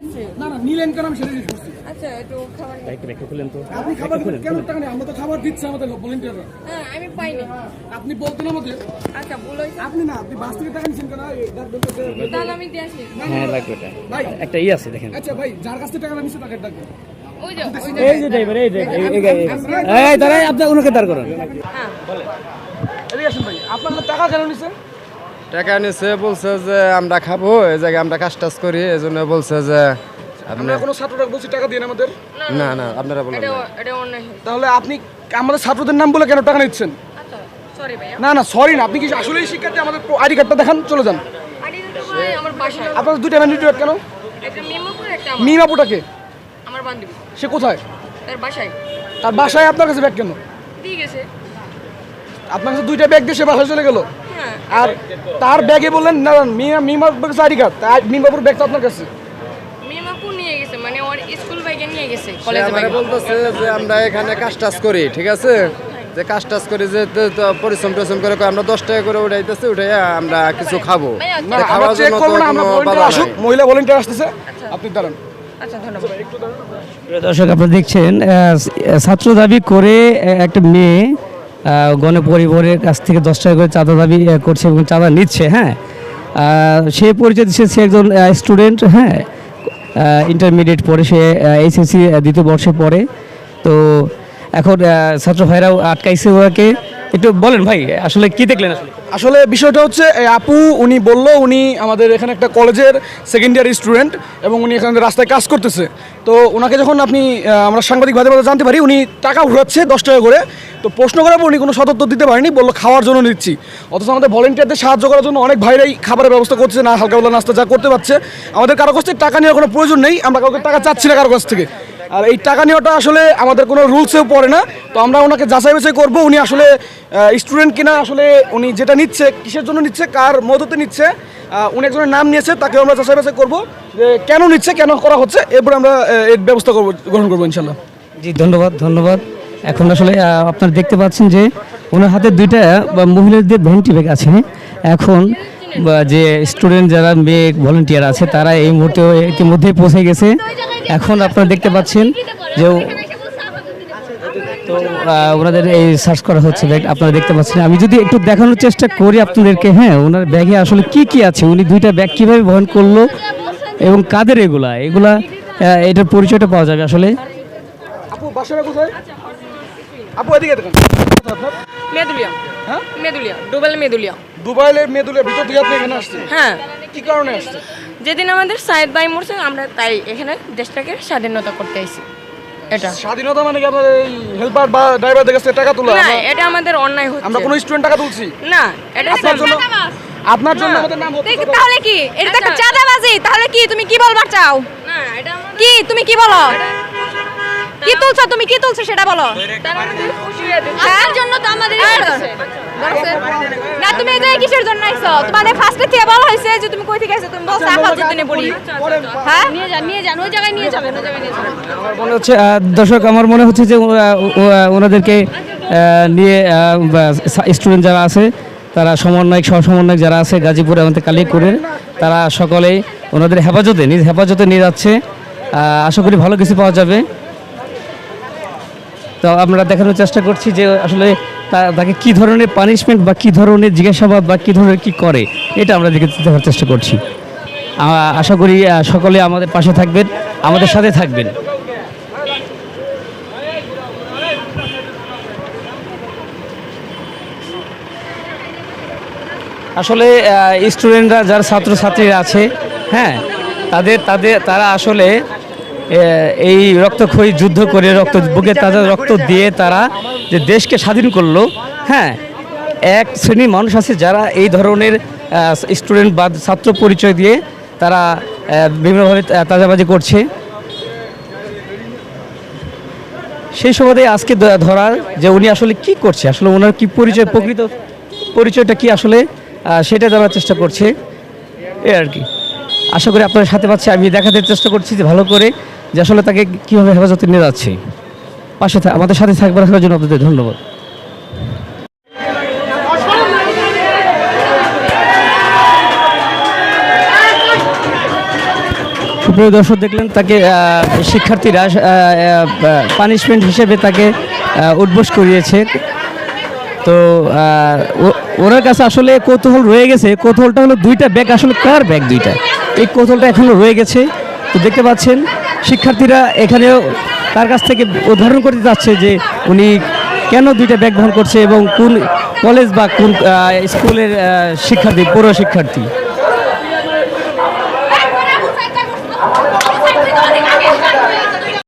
না না নিলেন কেন আমি সেটা জিজ্ঞেস করছি। আচ্ছা একটু খাবার ব্যাখ্যা করলেন তো। আপনি খাবার দিবেন কেন টাকা নেই? আমরা তো খাবার দিচ্ছি আমাদের ভলেন্টিয়াররা। হ্যাঁ আমি পাইনি। আপনি বলতেন আমাদের। আচ্ছা ভুল হয়েছে। আপনি না আপনি বাস থেকে টাকা নিছেন কেন? তাহলে আমি দিয়ে আসি। হ্যাঁ লাগবে এটা। ভাই একটা আছে দেখেন। আচ্ছা ভাই যার কাছ থেকে টাকা নিছে তাকে ডাকবেন। ওই যে এই যে ড্রাইভার এই দাঁড়াই আপনি ওনাকে দাঁড় করান। হ্যাঁ এদিকে আসেন ভাই। আপনাদের টাকা কেন নিছেন? টাকা নিছে বলছে যে আমরা খাবো এই জায়গায় আমরা কাজ টাজ করি এই জন্য বলছে যে আপনি আমরা কোনো ছাত্ররা বলছি টাকা দিন আমাদের। না না আপনারা বলেন এটা না। এটা অন্যায় হয়েছে। তাহলে আপনি আমাদের ছাত্রদের নাম বলে কেন টাকা নিচ্ছেন? আচ্ছা সরি ভাইয়া। না না সরি না, আপনি কি আসলেই শিক্ষার্থী? আমাদের আইডি কার্ডটা দেখান, চলে যান। আরে তো ভাই আমার বাসায়। আপনাদের দুইটা ম্যান্ডেটরি কার্ড কেন? একটা মিমপুর একটা আমার। মিমাপুটাকে আমার বান্ধবী। সে কোথায়? তার বাসায়। তার বাসায় আপনার কাছে ব্যাগ কেন? দিয়ে গেছে। আপনার কাছে দুইটা ব্যাগ দিয়ে সে বাসায় চলে গেল। হ্যাঁ আর তার ব্যাগে বললেন না মিমাপুর কাছে আইডি কার্ড, মিমাপুর ব্যাগ তো আপনার কাছে। মিমাপুর নিয়ে গেছে মানে ওর স্কুল বাইকে নিয়ে গেছে সে কলেজে আমারে বাইকে। বলতেছে যে আমরা এখানে কাজ টাজ করি ঠিক আছে যে কাজ টাজ করি যে তো পরিশ্রম টরিশ্রম করে আমরা 10 টাকা করে উঠাইতেছে উঠাইয়া আমরা কিছু খাবো ভাইয়া, না তো আমরা খাওয়ার চেক জন্য তো করব না, আমরা কোনো ভলেন্টিয়ার বাধা আসুক, নাই। মহিলা ভলেন্টিয়ার আসতেছে, আপনি দাঁড়ান। আচ্ছা ধন্যবাদ। প্রিয় দর্শক আপনারা দেখছেন ছাত্র দাবি করে একটা মেয়ে গণ পরিবারের কাছ থেকে 10 টাকা করে চাঁদা দাবি করছে এবং চাঁদা নিচ্ছে। হ্যাঁ সে পরিচয় দিচ্ছে সে একজন স্টুডেন্ট। হ্যাঁ ইন্টারমিডিয়েট পড়ে, সে এইচএসসি দ্বিতীয় বর্ষে পড়ে। তো এখন ছাত্র ভাইরাও আটকাইছে ওকে। একটু বলেন ভাই আসলে কি দেখলেন? আসলে আসলে বিষয়টা হচ্ছে এই আপু উনি বলল উনি আমাদের এখানে একটা কলেজের সেকেন্ড ইয়ার স্টুডেন্ট এবং উনি এখানে রাস্তায় কাজ করতেছে। তো ওনাকে যখন আমরা সাংবাদিক ভাইদের মধ্যে জানতে পারি উনি টাকা উঠাচ্ছে 10 টাকা করে, তো প্রশ্ন করার পর উনি কোনো সদুত্তর দিতে পারেনি, বললো খাওয়ার জন্য নিচ্ছি। অথচ আমাদের ভলেন্টিয়ারদের সাহায্য করার জন্য অনেক ভাইরাই খাবারের ব্যবস্থা করছে, না হালকা পাতলা নাস্তা যা করতে পারছে। আমাদের কারো কাছ থেকে টাকা নেওয়ার কোনো প্রয়োজন নেই, আমরা কাউকে টাকা চাচ্ছি না কারো কাছ থেকে। আর এই টাকা নেওয়াটা আসলে আমাদের কোনো রুলসেও পড়ে না। তো আমরা ওনাকে যাচাই বাছাই করবো উনি আসলে স্টুডেন্ট কিনা, আসলে উনি যেটা নিচ্ছে কিসের জন্য নিচ্ছে, কার মদতে নিচ্ছে, উনি একজনের নাম নিয়েছে, তাকে আমরা যাচাই বাছাই করবো যে কেন নিচ্ছে, কেন করা হচ্ছে, এরপরে আমরা এর ব্যবস্থা করবো, গ্রহণ করবো ইনশাল্লাহ। জি ধন্যবাদ। এখন আসলে আপনারা দেখতে পাচ্ছেন যে ওনার হাতে দুইটা মহিলাদের ভ্যানিটি ব্যাগ আছে। এখন যে স্টুডেন্ট যারা মেয়ে ভলেন্টিয়ার আছে তারা এই মুহূর্তে ইতিমধ্যেই পৌঁছে গেছে। এখন আপনারা দেখতে পাচ্ছেন যে তো ওনাদের এই সার্চ করা হচ্ছে ব্যাগ, আপনারা দেখতে পাচ্ছেন। আমি যদি একটু দেখানোর চেষ্টা করি আপনাদেরকে, হ্যাঁ ওনার ব্যাগে আসলে কি আছে, উনি দুইটা ব্যাগ কীভাবে বহন করলো এবং কাদের এগুলা এটার পরিচয়টা পাওয়া যাবে আসলে। আপু বাসাটা কোথায়? আপু এদিকে দেখেন। আপনার মেদুলিয়া। হ্যাঁ মেদুলিয়া ডুবেল মেদুলিয়া। দুবাইলের মেয়েদুলের ভিতর দিয়ে আপনি এখানে আসছেন? হ্যাঁ কি কারণে আসছেন? যেদিন আমাদের সাইদ ভাই মরছে আমরা তাই এখানে দেশটাকে স্বাধীনতা করতে আইছি। এটা স্বাধীনতা মানে কি আপনার এই হেল্পার বা ড্রাইভারদের কাছে টাকা তোলা? না এটা আমাদের অন্যায় হচ্ছে। আমরা কোনো স্টুডেন্ট টাকা তুলছি না এটা আপনার জন্য? আপনার জন্য আমাদের নাম হচ্ছে তাহলে কি এটা তো একটা চাঁদাবাজি? তাহলে কি তুমি কি বলবার চাও? না এটা আমাদের কি তুমি কি বলো? কি তুলছো তুমি, কি তুলছো সেটা বলো। তারা আমাদের খুশি হয়ে দিচ্ছে। তার জন্য তো আমাদের না, তুমি এই জায়গায় কিসের জন্য আইছো? তোমাদের ফার্স্টে থেকে বলা হয়েছে যে তুমি কই থেকে আইছো, তুমি বলছো আফাল জিতনে পড়ি। হ্যাঁ নিয়ে যান ওই জায়গায় নিয়ে যাবেন, ওই জায়গায় নিয়ে যাবেন। আমার মনে হচ্ছে দর্শক আমার মনে হচ্ছে যে ওনাদেরকে নিয়ে স্টুডেন্ট যারা আছে তারা সহ-সমন্বয়ক যারা আছে গাজীপুরে আমাদের কালিয়াকৈরের, তারা সকলেই ওনাদের নিজ হেফাজতে নিয়ে যাচ্ছে। আশা করি ভালো কিছু পাওয়া যাবে। তো আমরা দেখানোর চেষ্টা করছি যে আসলে তাকে কী ধরনের পানিশমেন্ট বা কী ধরনের জিজ্ঞাসাবাদ বা কী ধরনের কী করে, এটা আমরা দেখার চেষ্টা করছি। আশা করি সকলে আমাদের পাশে থাকবেন, আমাদের সাথে থাকবেন। আসলে স্টুডেন্টরা যারা ছাত্রছাত্রীরা আছে, হ্যাঁ তারা আসলে এই রক্তক্ষয়ী যুদ্ধ করে বুকে তাদের রক্ত দিয়ে তারা যে দেশকে স্বাধীন করলো। হ্যাঁ এক শ্রেণীর মানুষ আছে যারা এই ধরনের স্টুডেন্ট বা ছাত্র পরিচয় দিয়ে তারা বিভিন্নভাবে তাজাবাজি করছে। সেই সুবাদে আজকে ধরা যে উনি আসলে কি করছে, আসলে ওনার কি পরিচয়, প্রকৃত পরিচয়টা কি আসলে সেটা জানার চেষ্টা করছে এই আর কি। আশা করি আপনাদের সাথে পাচ্ছি, আমি দেখাতে চেষ্টা করছি যে ভালো করে যে আসলে তাকে কীভাবে হেফাজতে নিয়ে যাচ্ছে। পাশে আমাদের সাথে থাকবার জন্য আপনাদের ধন্যবাদ। প্রিয় দর্শক দেখলেন তাকে শিক্ষার্থীরা পানিশমেন্ট হিসেবে তাকে উঠবোস করিয়েছে। তো ওনার কাছে আসলে কৌতূহল রয়ে গেছে, কৌতূহলটা হলো দুইটা ব্যাগ আসলে কার ব্যাগ দুইটা, এই কৌতূহলটা এখনও রয়ে গেছে। তো দেখতে পাচ্ছেন শিক্ষার্থীরা এখানেও তার কাছ থেকে উদাহরণ করতে চাচ্ছে যে উনি কেন দুইটা ব্যাগ বহন করছে এবং কোন কলেজ বা কোন স্কুলের শিক্ষার্থী, পৌর শিক্ষার্থী।